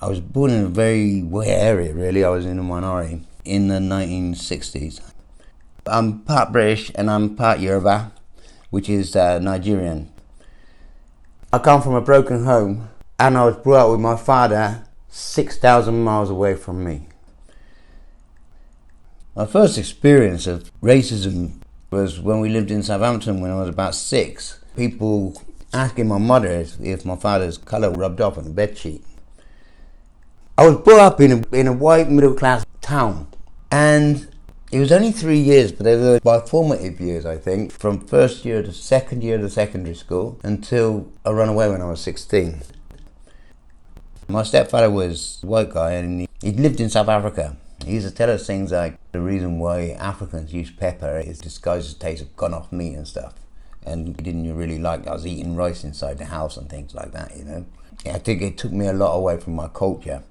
I was born in a very weird area, really. I was in a minority in the 1960s. I'm part British and I'm part Yoruba, which is Nigerian. I come from a broken home and I was brought up with my father 6,000 miles away from me. My first experience of racism was when we lived in Southampton when I was about 6. People asking my mother if my father's colour rubbed off on the bedsheet. I was brought up in a white middle class town, and it was only 3 years, but they were my formative years, I think, from first year to second year of secondary school until I ran away when I was 16. My stepfather was a white guy and he lived in South Africa. He used to tell us things like the reason why Africans use pepper is disguised as a taste of gone off meat and stuff. And he didn't really like us eating rice inside the house and things like that, you know. I think it took me a lot away from my culture.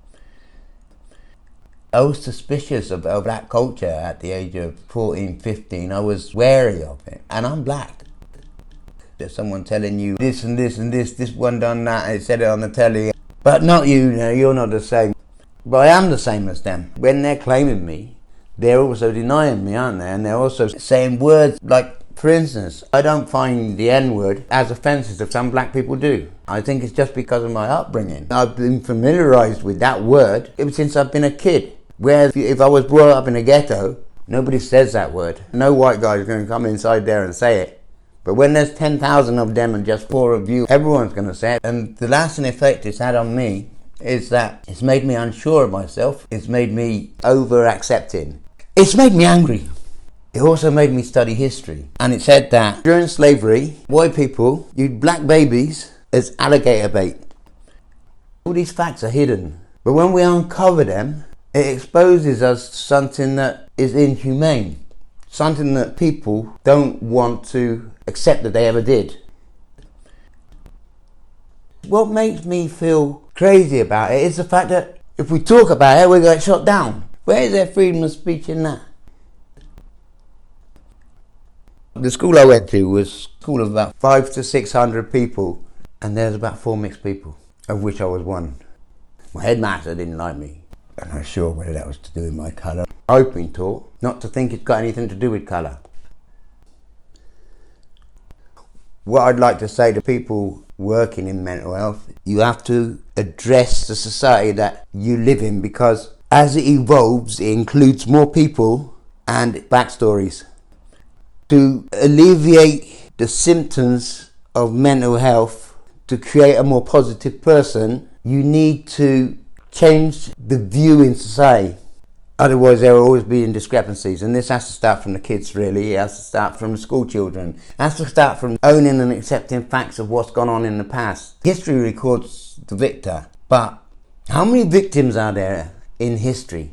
I was suspicious of black culture at the age of 14, 15. I was wary of it. And I'm black. There's someone telling you this and this and this one done that, and it said it on the telly. But not you, you're not the same. But I am the same as them. When they're claiming me, they're also denying me, aren't they? And they're also saying words like, for instance, I don't find the N-word as offensive as some black people do. I think it's just because of my upbringing. I've been familiarised with that word ever since I've been a kid. Whereas if I was brought up in a ghetto, nobody says that word. No white guy is going to come inside there and say it. But when there's 10,000 of them and just 4 of you, everyone's going to say it. And the lasting effect it's had on me is that it's made me unsure of myself. It's made me over-accepting. It's made me angry. It also made me study history. And it said that during slavery, white people used black babies as alligator bait. All these facts are hidden. But when we uncover them, it exposes us to something that is inhumane. Something that people don't want to accept that they ever did. What makes me feel crazy about it is the fact that if we talk about it, we get shot down. Where is there freedom of speech in that? The school I went to was a school of about 500 to 600 people, and there's about 4 mixed people, of which I was one. My headmaster didn't like me. I'm not sure whether that was to do with my colour. I've been taught not to think it's got anything to do with colour. What I'd like to say to people working in mental health, you have to address the society that you live in, because as it evolves, it includes more people and backstories. To alleviate the symptoms of mental health, to create a more positive person, you need to change the view in society. Otherwise there will always be discrepancies, and this has to start from the kids, really. It has to start from the school children. It has to start from owning and accepting facts of what's gone on in the past. History records the victor, but how many victims are there in history?